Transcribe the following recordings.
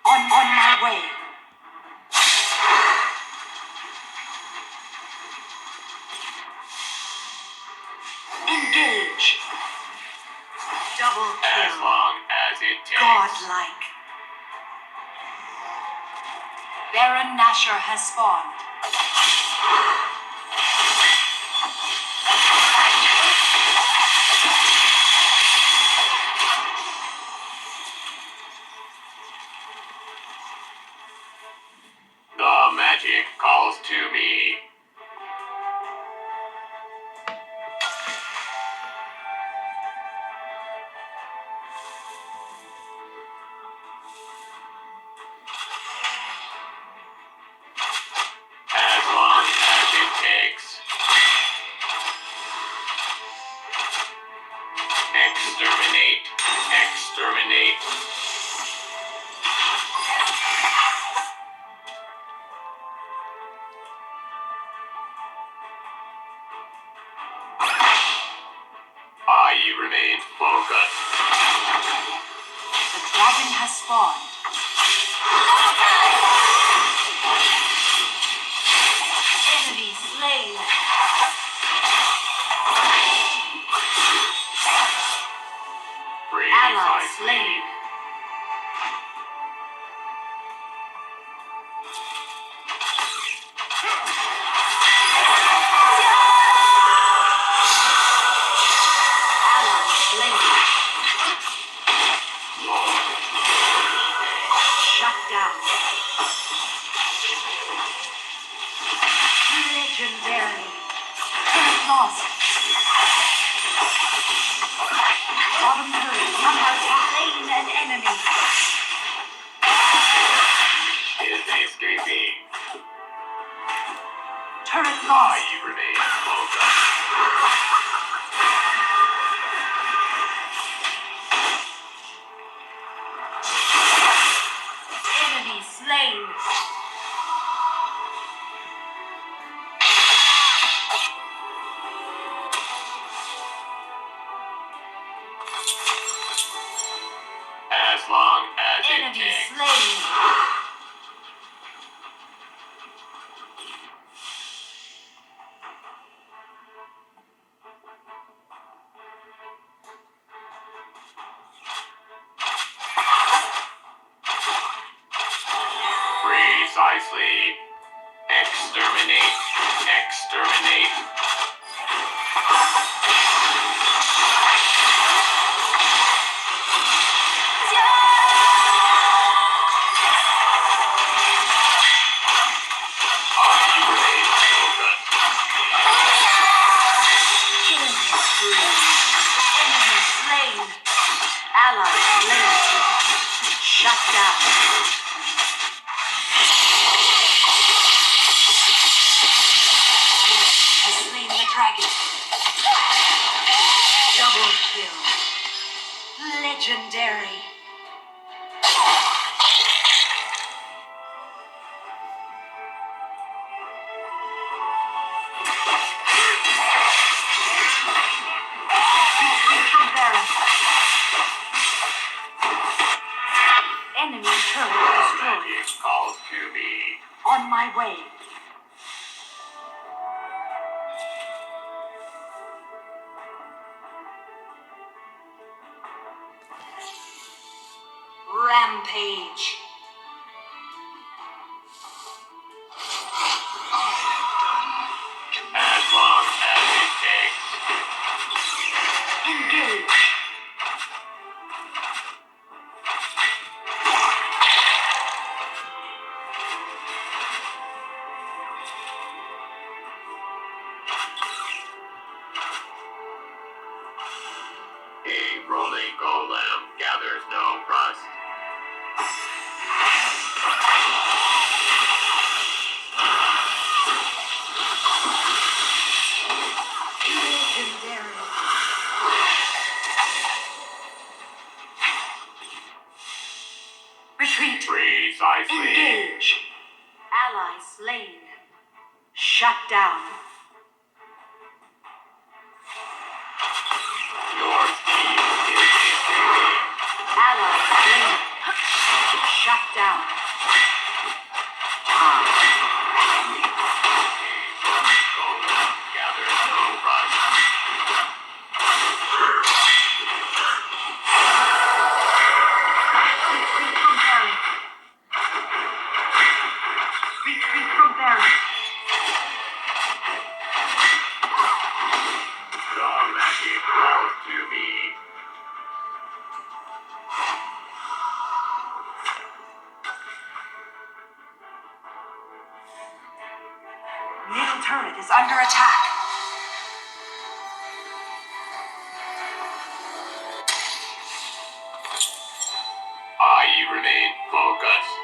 On my way. Engage. Double kill. As long as it takes. Godlike. Baron Nashor has spawned. The magic calls to me. As long as it takes. Exterminate. Exterminate. I remain focused. The dragon has spawned. Enemy slain. Ally slain. Ally slain. Shut down. Legendary. Turret lost. Bottom turret somehow slain an enemy. Is escaping. Turret lost. I remain focused. Enemy slain. As long as it Enemy takes. slain. Precisely. Exterminate. Exterminate. I remain focused. Killing spree. Enemy slain. Ally slain. Shut down. Has slain the dragon. Double kill. Legendary. From Baron. Enemy turret destroyed. Magic calls to me. On my way. Rampage. As long as it takes. Engage. rolling golem gathers no rust. Legendary. Retreat. Precisely. Engage. Ally slain. Shut down. Your team is defeated. Ally slain. Shut down. Golem gathers no rust. Retreat from Baron. Retreat from Baron. The magic calls to me. Middle turret is under attack. I remain focused.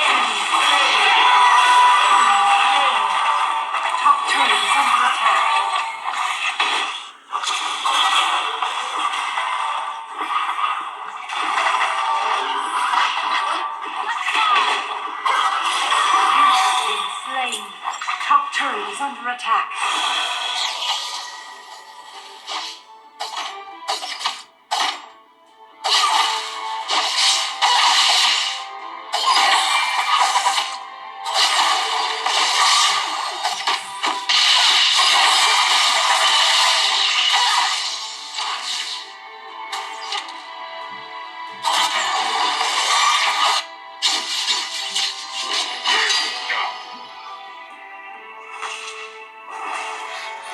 Enemy slain. Top turret is under attack. You have been slain. Top turret is under attack.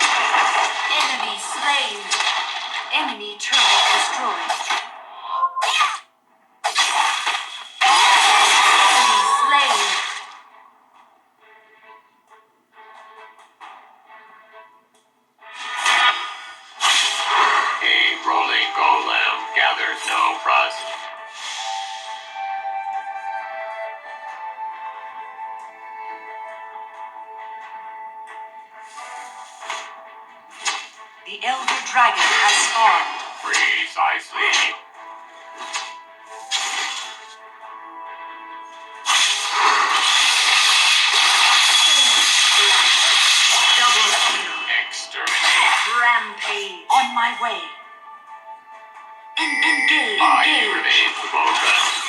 Enemy slain. Enemy turret destroyed. Enemy slain. A rolling golem gathers no rust. The Elder Dragon has spawned. Precisely. Double kill. Exterminate. Rampage. On my way. Engage. I Engage. remain focused.